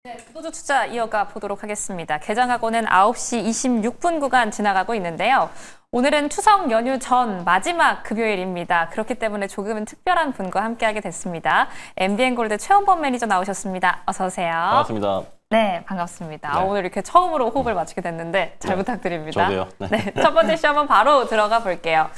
네, 모두 투자 이어가 보도록 하겠습니다. 개장하고는 9시 26분 구간 지나가고 있는데요. 오늘은 추석 연휴 전 마지막 금요일입니다. 그렇기 때문에 조금은 특별한 분과 함께하게 됐습니다. MBN골드 최원범 매니저 나오셨습니다. 어서 오세요. 반갑습니다. 네, 반갑습니다. 네. 오늘 이렇게 처음으로 호흡을 맞추게 됐는데 잘 부탁드립니다. 저도요. 네, 첫 번째 시 한번 바로 들어가 볼게요.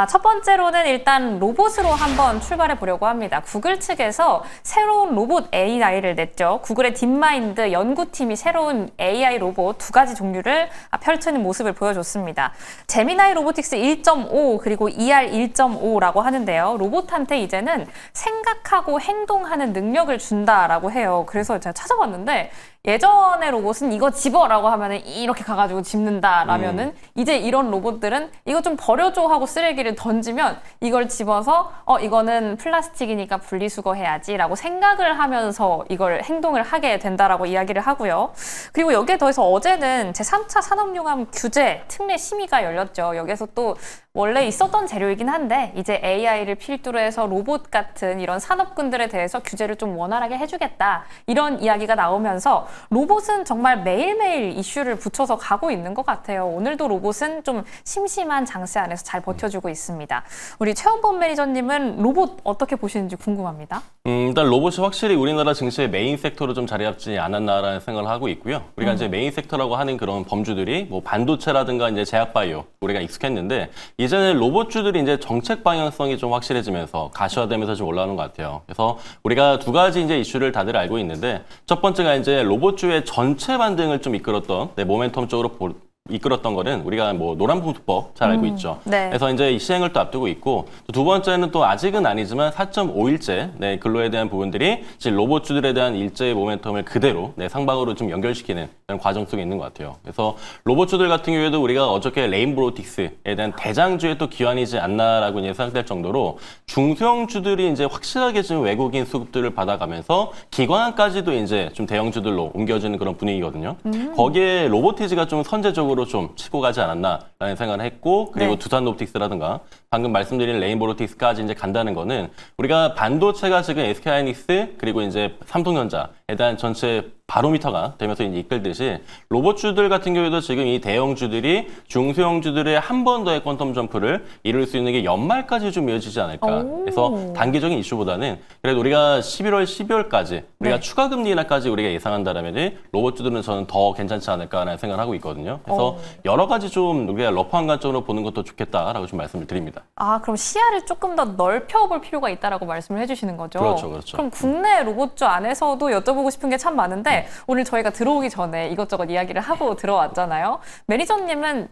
첫 번째로는 일단 로봇으로 한번 출발해 보려고 합니다. 구글 측에서 새로운 로봇 AI를 냈죠. 구글의 딥마인드 연구팀이 새로운 AI 로봇 두 가지 종류를 펼치는 모습을 보여줬습니다. 제미나이 로보틱스 1.5 그리고 ER 1.5라고 하는데요. 로봇한테 이제는 생각하고 행동하는 능력을 준다라고 해요. 그래서 제가 찾아봤는데 예전의 로봇은 이거 집어라고 하면은 이렇게 가가지고 집는다라면은 이제 이런 로봇들은 이거 좀 버려줘 하고 쓰레기를 던지면 이걸 집어서 이거는 플라스틱이니까 분리수거해야지라고 생각을 하면서 이걸 행동을 하게 된다라고 이야기를 하고요. 그리고 여기에 더해서 어제는 제3차 산업융합 규제 특례 심의가 열렸죠. 여기에서 또 원래 있었던 재료이긴 한데 이제 AI를 필두로 해서 로봇 같은 이런 산업군들에 대해서 규제를 좀 원활하게 해주겠다 이런 이야기가 나오면서 로봇은 정말 매일매일 이슈를 붙여서 가고 있는 것 같아요. 오늘도 로봇은 좀 심심한 장세 안에서 잘 버텨주고 있습니다. 우리 최원범 매니저님은 로봇 어떻게 보시는지 궁금합니다. 일단 로봇이 확실히 우리나라 증시의 메인 섹터로 좀 자리 잡지 않았나라는 생각을 하고 있고요. 우리가 이제 메인 섹터라고 하는 그런 범주들이 뭐 반도체라든가 이제 제약바이오 우리가 익숙했는데 이제는 로봇주들이 이제 정책 방향성이 좀 확실해지면서 가시화되면서 좀 올라오는 것 같아요. 그래서 우리가 두 가지 이제 이슈를 다들 알고 있는데 첫 번째가 이제 로봇주의 전체 반등을 좀 이끌었던 모멘텀 쪽으로 이끌었던 거는 우리가 뭐 노란봉투법 잘 알고 있죠. 네. 그래서 이제 이 시행을 또 앞두고 있고 두 번째는 또 아직은 아니지만 4.5일제 근로에 대한 부분들이 지금 로봇주들에 대한 일제의 모멘텀을 그대로 상방으로 좀 연결시키는 그런 과정 속에 있는 것 같아요. 그래서 로봇주들 같은 경우에도 우리가 어저께 레인보로틱스에 대한 대장주에 또 기환이지 않나라고 예상될 정도로 중소형주들이 이제 확실하게 지금 외국인 수급들을 받아가면서 기관까지도 이제 좀 대형주들로 옮겨지는 그런 분위기거든요. 거기에 로보티지가 좀 선제적으로 좀 치고 가지 않았나라는 생각을 했고 그리고 네. 두산 로보틱스라든가 방금 말씀드린 레인보로틱스까지 이제 간다는 거는 우리가 반도체가 지금 SK하이닉스 그리고 이제 삼성전자에 대한 전체 바로미터가 되면서 이제 이끌듯이 로봇주들 같은 경우에도 지금 이 대형주들이 중소형주들의 한 번 더의 퀀텀 점프를 이룰 수 있는 게 연말까지 좀 이어지지 않을까. 그래서 단기적인 이슈보다는 그래도 우리가 11월, 12월까지 우리가 네. 추가 금리 인하까지 우리가 예상한다라면 로봇주들은 저는 더 괜찮지 않을까라는 생각을 하고 있거든요. 그래서 여러 가지 좀 우리가 러프한 관점으로 보는 것도 좋겠다라고 좀 말씀을 드립니다. 그럼 시야를 조금 더 넓혀볼 필요가 있다라고 말씀을 해주시는 거죠? 그렇죠, 그렇죠. 그럼 국내 로봇주 안에서도 여쭤보고 싶은 게 참 많은데 오늘 저희가 들어오기 전에 이것저것 이야기를 하고 들어왔잖아요. 매니저님은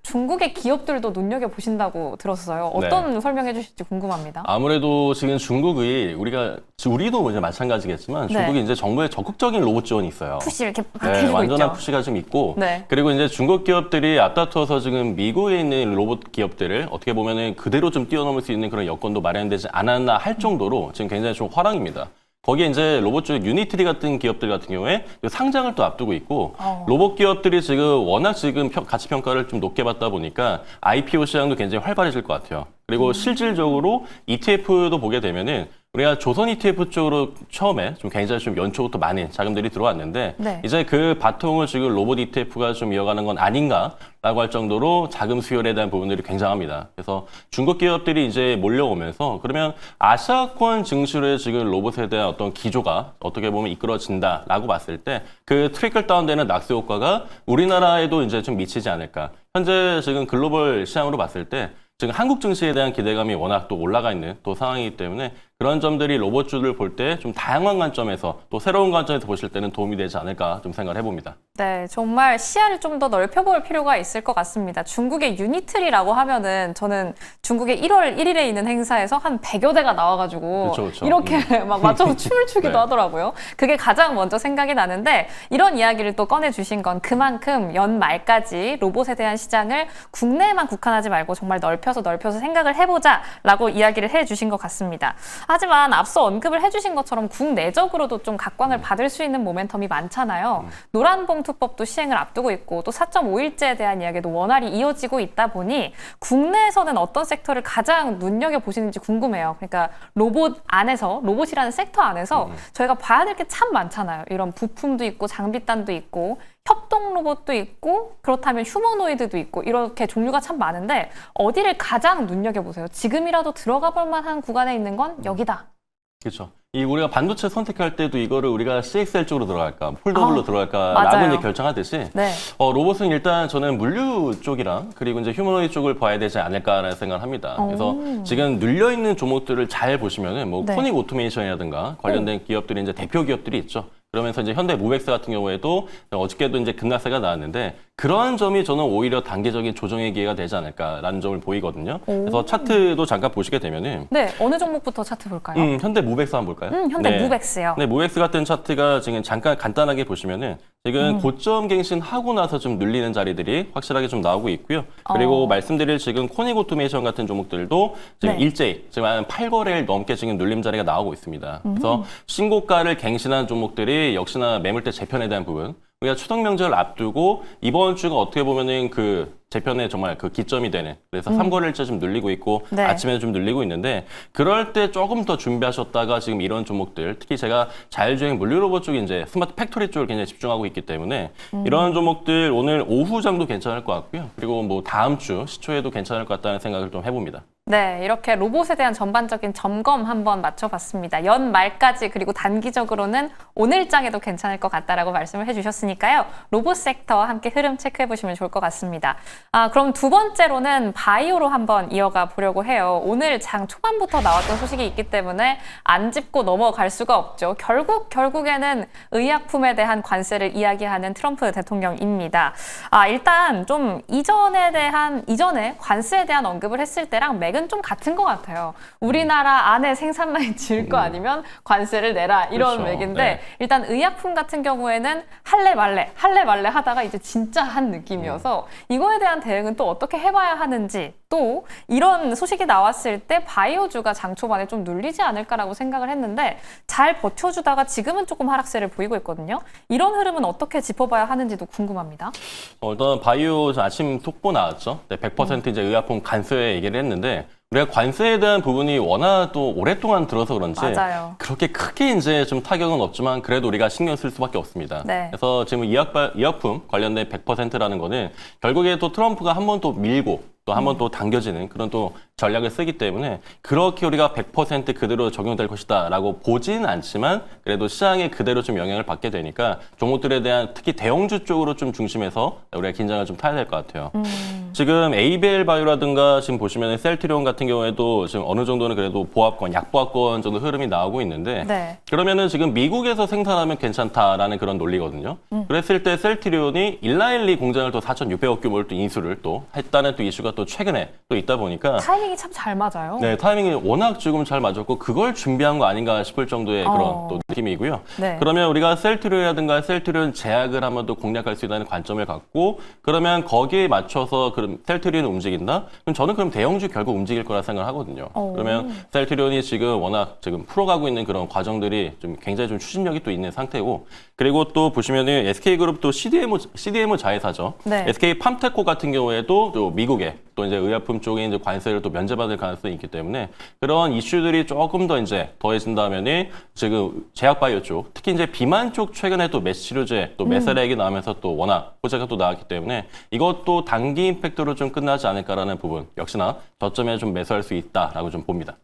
중국의 기업들도 눈여겨보신다고 들었어요. 어떤 설명해 주실지 궁금합니다. 아무래도 지금 중국이 우리도 이제 마찬가지겠지만 중국이 이제 정부의 적극적인 로봇 지원이 있어요. 푸시 이렇게 막 해주고 완전한 있죠. 푸시가 좀 있고 네. 그리고 이제 중국 기업들이 앞다투어서 지금 미국에 있는 로봇 기업들을 어떻게 보면은 그대로 좀 뛰어넘을 수 있는 그런 여건도 마련되지 않았나 할 정도로 지금 굉장히 좀 화랑입니다. 거기에 이제 로봇주 유니트리 같은 기업들 같은 경우에 상장을 또 앞두고 있고 로봇 기업들이 지금 워낙 지금 가치 평가를 좀 높게 받다 보니까 IPO 시장도 굉장히 활발해질 것 같아요. 그리고 실질적으로 ETF도 보게 되면은 우리가 조선 ETF 쪽으로 처음에 좀 굉장히 좀 연초부터 많은 자금들이 들어왔는데 네. 이제 그 바통을 지금 로봇 ETF가 좀 이어가는 건 아닌가라고 할 정도로 자금 수요에 대한 부분들이 굉장합니다. 그래서 중국 기업들이 이제 몰려오면서 그러면 아시아권 증시로의 지금 로봇에 대한 어떤 기조가 어떻게 보면 이끌어진다라고 봤을 때 그 트리클 다운되는 낙수 효과가 우리나라에도 이제 좀 미치지 않을까. 현재 지금 글로벌 시장으로 봤을 때 지금 한국 증시에 대한 기대감이 워낙 또 올라가 있는 또 상황이기 때문에 그런 점들이 로봇주를 볼 때 좀 다양한 관점에서 또 새로운 관점에서 보실 때는 도움이 되지 않을까 좀 생각을 해봅니다. 네, 정말 시야를 좀 더 넓혀볼 필요가 있을 것 같습니다. 중국의 유니트리라고 하면은 저는 중국의 1월 1일에 있는 행사에서 한 100여 대가 나와가지고 그렇죠. 이렇게 막 맞춰서 춤을 추기도 네. 하더라고요. 그게 가장 먼저 생각이 나는데 이런 이야기를 또 꺼내주신 건 그만큼 연말까지 로봇에 대한 시장을 국내에만 국한하지 말고 정말 넓혀서 생각을 해보자라고 이야기를 해주신 것 같습니다. 하지만 앞서 언급을 해주신 것처럼 국내적으로도 좀 각광을 받을 수 있는 모멘텀이 많잖아요. 노란봉투법도 시행을 앞두고 있고 또 4.5일제에 대한 이야기도 원활히 이어지고 있다 보니 국내에서는 어떤 섹터를 가장 눈여겨보시는지 궁금해요. 그러니까 로봇이라는 섹터 안에서 저희가 봐야 될 게 참 많잖아요. 이런 부품도 있고 장비단도 있고 협동 로봇도 있고 그렇다면 휴머노이드도 있고 이렇게 종류가 참 많은데 어디를 가장 눈여겨보세요? 지금이라도 들어가 볼 만한 구간에 있는 건 여기다. 그렇죠. 이 우리가 반도체 선택할 때도 이거를 우리가 CXL 쪽으로 들어갈까, 폴더블로 들어갈까라고 맞아요. 이제 결정하듯이 네. 로봇은 일단 저는 물류 쪽이랑 그리고 이제 휴머노이드 쪽을 봐야 되지 않을까라는 생각을 합니다. 그래서 지금 눌려 있는 종목들을 잘 보시면은 뭐 네. 코닉 오토메이션이라든가 관련된 기업들이 이제 대표 기업들이 있죠. 그러면서 이제 현대 모백스 같은 경우에도 어저께도 이제 급락세가 나왔는데 그러한 점이 저는 오히려 단계적인 조정의 기회가 되지 않을까라는 점을 보이거든요. 그래서 차트도 잠깐 보시게 되면은 네, 어느 종목부터 차트 볼까요? 현대 모백스 한번 볼까요? 현대 무벡스요. 네, 모백스 같은 차트가 지금 잠깐 간단하게 보시면은 지금 고점 갱신하고 나서 좀 눌리는 자리들이 확실하게 좀 나오고 있고요. 그리고 말씀드릴 지금 코닉 오토메이션 같은 종목들도 지금 네. 일제히 지금 한 8거래일 넘게 지금 눌림 자리가 나오고 있습니다. 그래서 신고가를 갱신한 종목들이 역시나 매물대 재편에 대한 부분 우리가 추석 명절 앞두고 이번 주가 어떻게 보면은 그 재편에 정말 그 기점이 되는 그래서 3거래일째 좀 눌리고 있고 네. 아침에 좀 눌리고 있는데 그럴 때 조금 더 준비하셨다가 지금 이런 종목들 특히 제가 자율주행 물류로봇 쪽에 이제 스마트 팩토리 쪽을 굉장히 집중하고 있기 때문에 이런 종목들 오늘 오후 장도 괜찮을 것 같고요. 그리고 뭐 다음 주 시초에도 괜찮을 것 같다는 생각을 좀 해봅니다. 네, 이렇게 로봇에 대한 전반적인 점검 한번 맞춰봤습니다. 연말까지 그리고 단기적으로는 오늘장에도 괜찮을 것 같다라고 말씀을 해주셨으니까요. 로봇 섹터 함께 흐름 체크해보시면 좋을 것 같습니다. 그럼 두 번째로는 바이오로 한번 이어가 보려고 해요. 오늘 장 초반부터 나왔던 소식이 있기 때문에 안 짚고 넘어갈 수가 없죠. 결국에는 의약품에 대한 관세를 이야기하는 트럼프 대통령입니다. 일단 좀 이전에 관세에 대한 언급을 했을 때랑 맥은 좀 같은 것 같아요. 우리나라 안에 생산 라인 지을 거 아니면 관세를 내라 이런 그렇죠. 맥인데 네. 일단 의약품 같은 경우에는 할래 말래 하다가 이제 진짜 한 느낌이어서 이거에 대한 대응은 또 어떻게 해봐야 하는지 또 이런 소식이 나왔을 때 바이오주가 장 초반에 좀 눌리지 않을까라고 생각을 했는데 잘 버텨주다가 지금은 조금 하락세를 보이고 있거든요. 이런 흐름은 어떻게 짚어봐야 하는지도 궁금합니다. 일단 바이오 아침 속보 나왔죠. 네, 100% 이제 의약품 관세 얘기를 했는데 우리가 관세에 대한 부분이 워낙 또 오랫동안 들어서 그런지 맞아요. 그렇게 크게 이제 좀 타격은 없지만 그래도 우리가 신경 쓸 수밖에 없습니다. 네. 그래서 지금 의약품 관련된 100%라는 거는 결국에 또 트럼프가 한 번 또 밀고 또 한 번 또 당겨지는 그런 또 전략을 쓰기 때문에 그렇게 우리가 100% 그대로 적용될 것이다라고 보지는 않지만 그래도 시장에 그대로 좀 영향을 받게 되니까 종목들에 대한 특히 대형주 쪽으로 좀 중심해서 우리가 긴장을 좀 타야 될 것 같아요. 지금 에이벨 바이오라든가 지금 보시면 셀트리온 같은 경우에도 지금 어느 정도는 그래도 약보합권 정도 흐름이 나오고 있는데 네. 그러면은 지금 미국에서 생산하면 괜찮다라는 그런 논리거든요. 그랬을 때 셀트리온이 일라일리 공장을 또 4,600억 규모를 또 인수를 또 했다는 또 이슈가 또 최근에 또 있다 보니까 타이밍이 참 잘 맞아요. 네, 타이밍이 워낙 지금 잘 맞았고 그걸 준비한 거 아닌가 싶을 정도의 그런 또 느낌이고요. 네. 그러면 우리가 셀트리온이라든가 셀트리온 제약을 한번 또 공략할 수 있다는 관점을 갖고 그러면 거기에 맞춰서 그럼 셀트리온이 움직인다? 그럼 저는 그럼 대형주 결국 움직일 거라 생각을 하거든요. 그러면 셀트리온이 지금 워낙 지금 풀어가고 있는 그런 과정들이 좀 굉장히 좀 추진력이 또 있는 상태고 그리고 또 보시면은 SK그룹도 CDMO 자회사죠. 네. SK팜테코 같은 경우에도 또 미국에 또 이제 의약품 쪽에 이제 관세를 또 면제받을 가능성이 있기 때문에 그런 이슈들이 조금 더 이제 더해진다면은 지금 제약바이오 쪽, 특히 이제 비만 쪽 최근에 또 메스치료제, 또 메세렉이 나오면서 또 워낙 호재가 또 나왔기 때문에 이것도 단기 임팩트로 좀 끝나지 않을까라는 부분 역시나 저점에 좀 매수할 수 있다라고 좀 봅니다.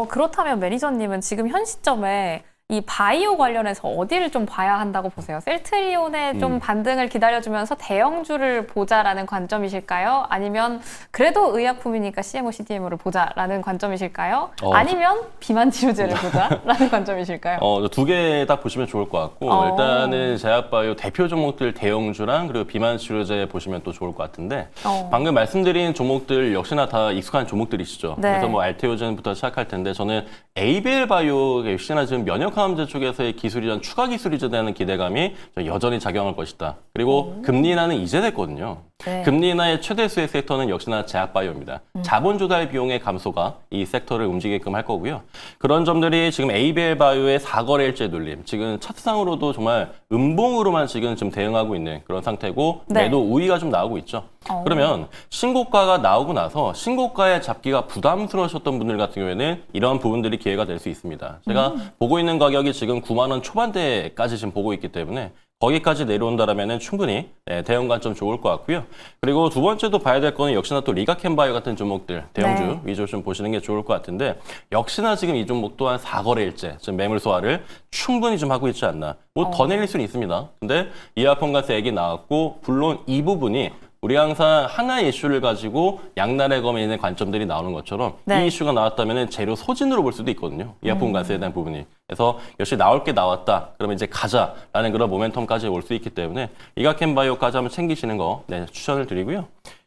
그렇다면 매니저님은 지금 현 시점에 이 바이오 관련해서 어디를 좀 봐야 한다고 보세요? 셀트리온의 좀 반등을 기다려주면서 대형주를 보자라는 관점이실까요? 아니면 그래도 의약품이니까 CMO, CDMO를 보자라는 관점이실까요? 아니면 비만 치료제를 보자라는 관점이실까요? 두 개 딱 보시면 좋을 것 같고 일단은 제약바이오 대표 종목들 대형주랑 그리고 비만 치료제 보시면 또 좋을 것 같은데 방금 말씀드린 종목들 역시나 다 익숙한 종목들이시죠. 네. 그래서 뭐 알테오젠부터 시작할 텐데 저는 에이벨 바이오 역시나 지금 면역항암제 쪽에서의 기술이란 추가 기술이 대한 기대감이 여전히 작용할 것이다. 그리고 금리 인하는 이제 됐거든요. 네. 금리 인하의 최대 수혜 섹터는 역시나 제약바이오입니다. 자본 조달 비용의 감소가 이 섹터를 움직이게끔 할 거고요. 그런 점들이 지금 ABL 바이오의 4거래일째 눌림, 지금 차트상으로도 정말 음봉으로만 지금 좀 대응하고 있는 그런 상태고 네. 매도 우위가 좀 나오고 있죠. 그러면 신고가가 나오고 나서 신고가에 잡기가 부담스러우셨던 분들 같은 경우에는 이런 부분들이 기회가 될 수 있습니다. 제가 보고 있는 가격이 지금 9만 원 초반대까지 지금 보고 있기 때문에 거기까지 내려온다라면 충분히 대응 관점 좋을 것 같고요. 그리고 두 번째도 봐야 될 거는 역시나 또 리가캔바이오 같은 종목들, 대형주 네. 위주로 좀 보시는 게 좋을 것 같은데 역시나 지금 이 종목 또한 4거래일째 지금 매물 소화를 충분히 좀 하고 있지 않나. 뭐 더 내릴 수는 있습니다. 근데 이하폰가스 얘기 나왔고 물론 이 부분이 우리 항상 하나의 이슈를 가지고 양날의 검에 있는 관점들이 나오는 것처럼 네. 이 이슈가 나왔다면 재료 소진으로 볼 수도 있거든요. 이하폰 관세에 대한 부분이. 그래서 역시 나올 게 나왔다. 그러면 이제 가자라는 그런 모멘텀까지 올 수 있기 때문에 이가캔바이오까지 한번 챙기시는 거 추천을 드리고요.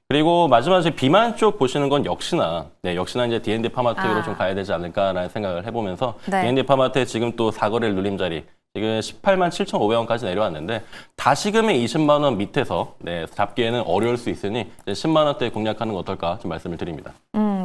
그리고 마지막에 비만 쪽 보시는 건 역시나 이제 D&D 파마텍으로 좀 가야 되지 않을까라는 생각을 해보면서 네. D&D 파마텍 지금 또 4거래일 눌림 자리 지금 18만 7,500원까지 내려왔는데 다시금의 20만 원 밑에서 잡기에는 어려울 수 있으니 이제 10만 원대 공략하는 거 어떨까 좀 말씀을 드립니다.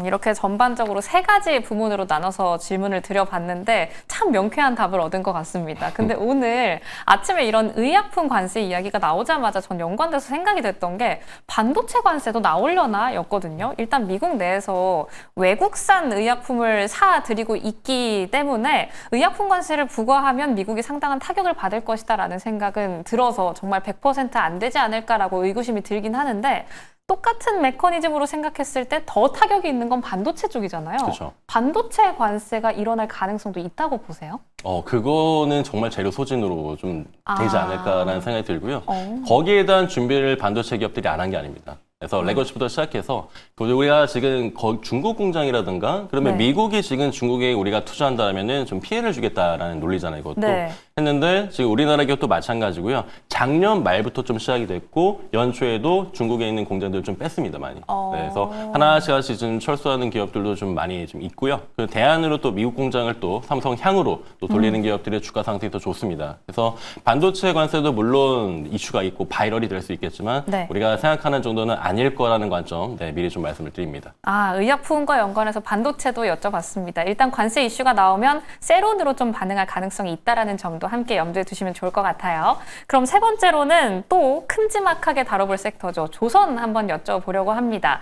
이렇게 전반적으로 세 가지 부문으로 나눠서 질문을 드려봤는데 참 명쾌한 답을 얻은 것 같습니다. 근데 오늘 아침에 이런 의약품 관세 이야기가 나오자마자 전 연관돼서 생각이 됐던 게 반도체 관세도 나오려나 였거든요. 일단 미국 내에서 외국산 의약품을 사들이고 있기 때문에 의약품 관세를 부과하면 미국이 상당한 타격을 받을 것이다라는 생각은 들어서 정말 100%안 되지 않을까라고 의구심이 들긴 하는데 똑같은 메커니즘으로 생각했을 때 더 타격이 있는 건 반도체 쪽이잖아요. 그렇죠. 반도체 관세가 일어날 가능성도 있다고 보세요? 그거는 정말 재료 소진으로 좀 되지 않을까라는 생각이 들고요. 거기에 대한 준비를 반도체 기업들이 안 한 게 아닙니다. 그래서 레거시부터 시작해서 우리가 지금 중국 공장이라든가 그러면 네. 미국이 지금 중국에 우리가 투자한다면은 좀 피해를 주겠다라는 논리잖아요. 이것도 네. 했는데 지금 우리나라 기업도 마찬가지고요. 작년 말부터 좀 시작이 됐고 연초에도 중국에 있는 공장들을 좀 뺐습니다 많이. 그래서 하나씩 지금 철수하는 기업들도 좀 많이 좀 있고요. 그 대안으로 또 미국 공장을 또 삼성향으로 또 돌리는 기업들의 주가 상승이 더 좋습니다. 그래서 반도체 관세도 물론 이슈가 있고 바이럴이 될 수 있겠지만 네. 우리가 생각하는 정도는 아닐 거라는 관점 미리 좀 말씀을 드립니다. 의약품과 연관해서 반도체도 여쭤봤습니다. 일단 관세 이슈가 나오면 세론으로 좀 반응할 가능성이 있다라는 점도 함께 염두에 두시면 좋을 것 같아요. 그럼 세 번째로는 또 큼지막하게 다뤄볼 섹터죠. 조선 한번 여쭤보려고 합니다.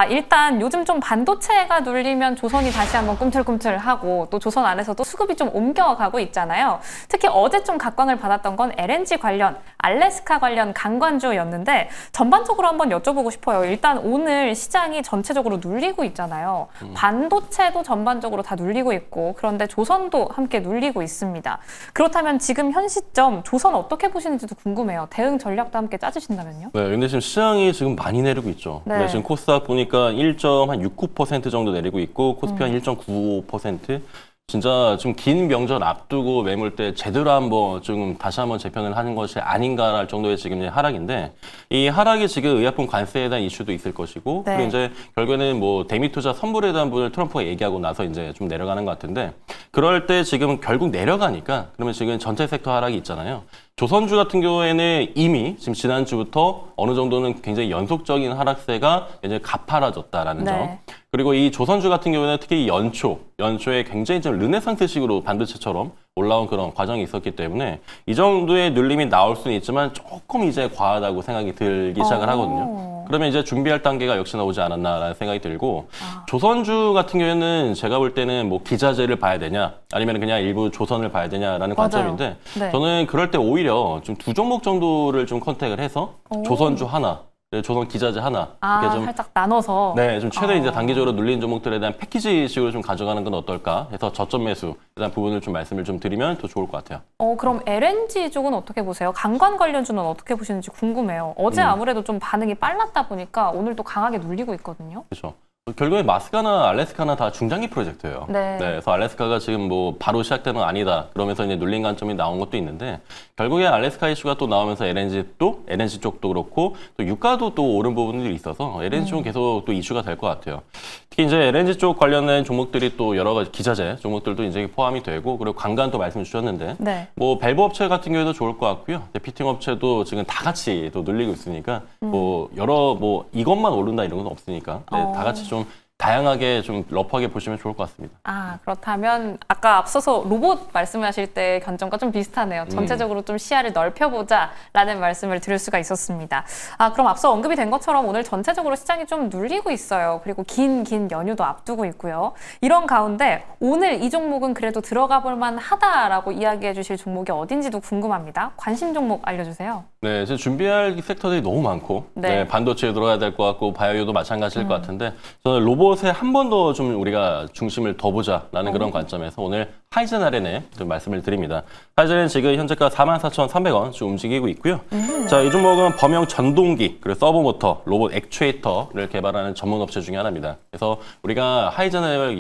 일단 요즘 좀 반도체가 눌리면 조선이 다시 한번 꿈틀꿈틀하고 또 조선 안에서도 수급이 좀 옮겨가고 있잖아요. 특히 어제 좀 각광을 받았던 건 LNG 관련, 알래스카 관련 강관주였는데 전반적으로 한번 여쭤보고 싶어요. 일단 오늘 시장이 전체적으로 눌리고 있잖아요. 반도체도 전반적으로 다 눌리고 있고 그런데 조선도 함께 눌리고 있습니다. 그렇다면 지금 현 시점 조선 어떻게 보시는지도 궁금해요. 대응 전략도 함께 짜주신다면요? 네, 근데 지금 시장이 지금 많이 내리고 있죠. 네. 네. 지금 코스닥 보니까 1.69% 정도 내리고 있고 코스피 한 1.95%. 진짜 좀 긴 명절 앞두고 매물대 제대로 한번 좀 다시 한번 재편을 하는 것이 아닌가 할 정도의 지금 이제 하락인데 이 하락이 지금 의약품 관세에 대한 이슈도 있을 것이고 네. 그리고 이제 결국에는 뭐 대미 투자 선물에 대한 부분을 트럼프가 얘기하고 나서 이제 좀 내려가는 것 같은데 그럴 때 지금 결국 내려가니까 그러면 지금 전체 섹터 하락이 있잖아요. 조선주 같은 경우에는 이미 지금 지난주부터 어느 정도는 굉장히 연속적인 하락세가 이제 가파라졌다라는 네. 점. 그리고 이 조선주 같은 경우에는 특히 연초에 굉장히 좀 르네상스식으로 반도체처럼 올라온 그런 과정이 있었기 때문에 이 정도의 눌림이 나올 수는 있지만 조금 이제 과하다고 생각이 들기 시작을 하거든요. 그러면 이제 준비할 단계가 역시나 오지 않았나라는 생각이 들고 조선주 같은 경우에는 제가 볼 때는 뭐 기자재를 봐야 되냐 아니면 그냥 일부 조선을 봐야 되냐라는 맞아요. 관점인데 네. 저는 그럴 때 오히려 좀 두 종목 정도를 좀 컨택을 해서 조선주 하나 조선 기자재 하나 이렇게 좀 살짝 나눠서 좀 최대 이제 단기적으로 눌린 종목들에 대한 패키지식으로 좀 가져가는 건 어떨까 해서 저점 매수에 대한 부분을 좀 말씀을 좀 드리면 더 좋을 것 같아요. 그럼 LNG 쪽은 어떻게 보세요? 강관 관련주는 어떻게 보시는지 궁금해요. 어제 아무래도 좀 반응이 빨랐다 보니까 오늘 또 강하게 눌리고 있거든요. 그렇죠. 결국에 마스카나 알래스카나 다 중장기 프로젝트예요. 네. 그래서 알래스카가 지금 뭐 바로 시작되는 건 아니다. 그러면서 이제 눌린 관점이 나온 것도 있는데 결국에 알래스카 이슈가 또 나오면서 LNG 쪽도 그렇고 또 유가도 또 오른 부분들이 있어서 LNG 쪽은 계속 또 이슈가 될 것 같아요. 특히 이제 LNG 쪽 관련된 종목들이 또 여러 가지 기자재 종목들도 이제 포함이 되고 그리고 관광도 말씀 주셨는데 네. 뭐 밸브 업체 같은 경우에도 좋을 것 같고요. 피팅 업체도 지금 다 같이 또 늘리고 있으니까 뭐 여러 뭐 이것만 오른다 이런 건 없으니까 다 같이 좀 다양하게 좀 러프하게 보시면 좋을 것 같습니다. 아, 그렇다면 아까 앞서서 로봇 말씀하실 때 견점과 좀 비슷하네요. 전체적으로 좀 시야를 넓혀보자라는 말씀을 드릴 수가 있었습니다. 아, 그럼 앞서 언급이 된 것처럼 오늘 전체적으로 시장이 좀 눌리고 있어요. 그리고 긴 연휴도 앞두고 있고요. 이런 가운데 오늘 이 종목은 그래도 들어가 볼 만하다라고 이야기해 주실 종목이 어딘지도 궁금합니다. 관심 종목 알려주세요. 네, 이제 준비할 섹터들이 너무 많고 네. 반도체에 들어가야 될 것 같고 바이오도 마찬가지일 것 같은데 저는 로봇에 한 번 더 좀 우리가 중심을 더 보자라는 그런 관점에서 오늘 하이젠 RN에 좀 말씀을 드립니다. 하이젠은 지금 현재가 44,300원 좀 움직이고 있고요. 자, 이 종목은 범용 전동기 그리고 서버 모터, 로봇 액추에이터를 개발하는 전문 업체 중에 하나입니다. 그래서 우리가 하이젠을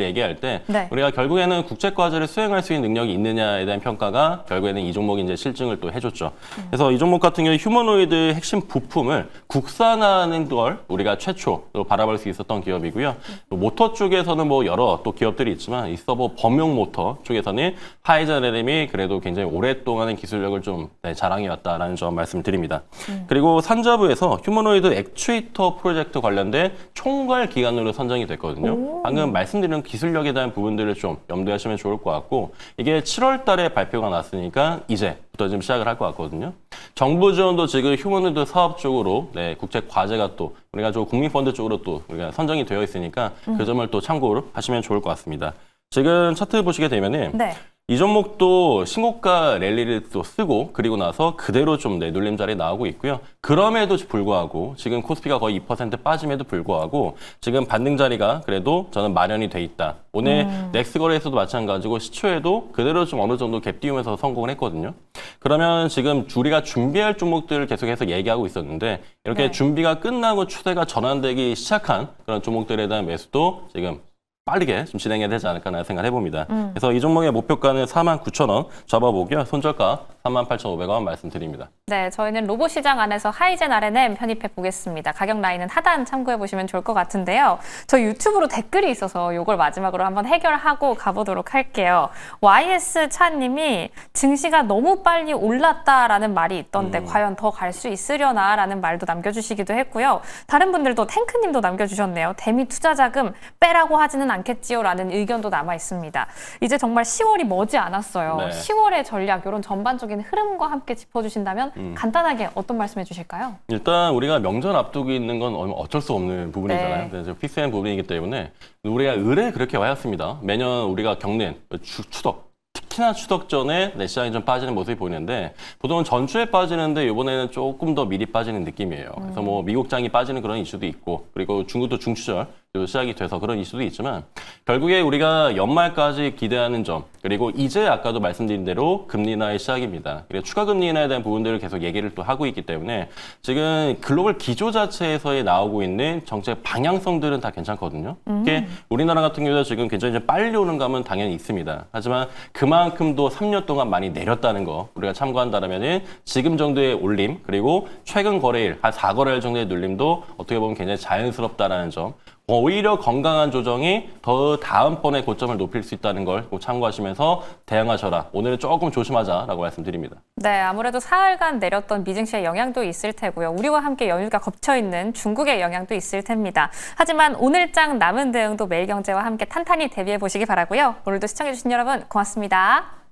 얘기할 때 네. 우리가 결국에는 국제 과제를 수행할 수 있는 능력이 있느냐에 대한 평가가 결국에는 이 종목이 이제 실증을 또 해줬죠. 그래서 이 종목 같은 경우 휴머노이드 핵심 부품을 국산화하는 걸 우리가 최초로 바라볼 수 있었던 기업이고요. 또 모터 쪽에서는 뭐 여러 또 기업들이 있지만 이 서버 범용 모터 쪽에서는 하이젠이 그래도 굉장히 오랫동안의 기술력을 좀 자랑해 왔다라는 점 말씀드립니다. 그리고 산자부에서 휴머노이드 액추에이터 프로젝트 관련된 총괄 기관으로 선정이 됐거든요. 방금 말씀드린 기술력에 대한 부분들을 좀 염두하시면 좋을 것 같고 이게 7월 달에 발표가 났으니까 이제부터 좀 시작을 할 것 같거든요. 정부 지원도 지금 휴머노이드 사업 쪽으로 국제 과제가 또 우리가 좀 국민펀드 쪽으로 또 우리가 선정이 되어 있으니까 그 점을 또 참고로 하시면 좋을 것 같습니다. 지금 차트 보시게 되면은 네. 이 종목도 신고가 랠리를 또 쓰고 그리고 나서 그대로 좀 눌림자리 나오고 있고요. 그럼에도 불구하고 지금 코스피가 거의 2% 빠짐에도 불구하고 지금 반등 자리가 그래도 저는 마련이 돼 있다. 오늘 넥스 거래에서도 마찬가지고 시초에도 그대로 좀 어느 정도 갭 띄우면서 성공을 했거든요. 그러면 지금 우리가 준비할 종목들을 계속해서 얘기하고 있었는데 이렇게 네. 준비가 끝나고 추세가 전환되기 시작한 그런 종목들에 대한 매수도 지금 빠르게 좀 진행해야 되지 않을까라는 생각을 해봅니다. 그래서 이 종목의 목표가는 49,000원 잡아보고요. 손절가 38,500원 말씀드립니다. 네, 저희는 로봇 시장 안에서 하이젠 R&M 편입해 보겠습니다. 가격 라인은 하단 참고해 보시면 좋을 것 같은데요. 저 유튜브로 댓글이 있어서 이걸 마지막으로 한번 해결하고 가보도록 할게요. YS 차님이 증시가 너무 빨리 올랐다라는 말이 있던데 과연 더 갈 수 있으려나라는 말도 남겨주시기도 했고요. 다른 분들도 탱크님도 남겨주셨네요. 대미 투자 자금 빼라고 하지는 않겠지요라는 의견도 남아 있습니다. 이제 정말 10월이 머지 않았어요. 네. 10월의 전략 이런 전반적인 흐름과 함께 짚어주신다면 간단하게 어떤 말씀해 주실까요? 일단 우리가 명절 앞두고 있는 건 어쩔 수 없는 부분이잖아요. 네. 그래서 필수한 부분이기 때문에 우리가 의뢰 그렇게 와왔습니다. 매년 우리가 겪는 추석 특히나 추석 전에 시장이 좀 빠지는 모습이 보이는데 보통은 전주에 빠지는데 이번에는 조금 더 미리 빠지는 느낌이에요. 그래서 뭐 미국장이 빠지는 그런 이슈도 있고 그리고 중국도 중추절 시작이 돼서 그런 이슈도 있지만 결국에 우리가 연말까지 기대하는 점 그리고 이제 아까도 말씀드린 대로 금리 인하의 시작입니다. 그래서 추가 금리 인하에 대한 부분들을 계속 얘기를 또 하고 있기 때문에 지금 글로벌 기조 자체에서 나오고 있는 정책 방향성들은 다 괜찮거든요. 이게 우리나라 같은 경우도 지금 굉장히 좀 빨리 오는 감은 당연히 있습니다. 하지만 그만큼도 3년 동안 많이 내렸다는 거 우리가 참고한다면은 지금 정도의 올림 그리고 최근 거래일 한 4거래일 정도의 눌림도 어떻게 보면 굉장히 자연스럽다라는 점. 오히려 건강한 조정이 더 다음번에 고점을 높일 수 있다는 걸 꼭 참고하시면서 대응하셔라. 오늘은 조금 조심하자라고 말씀드립니다. 네, 아무래도 사흘간 내렸던 미증시의 영향도 있을 테고요. 우리와 함께 연휴가 겹쳐있는 중국의 영향도 있을 텐니다. 하지만 오늘장 남은 대응도 매일경제와 함께 탄탄히 대비해 보시기 바라고요. 오늘도 시청해주신 여러분 고맙습니다.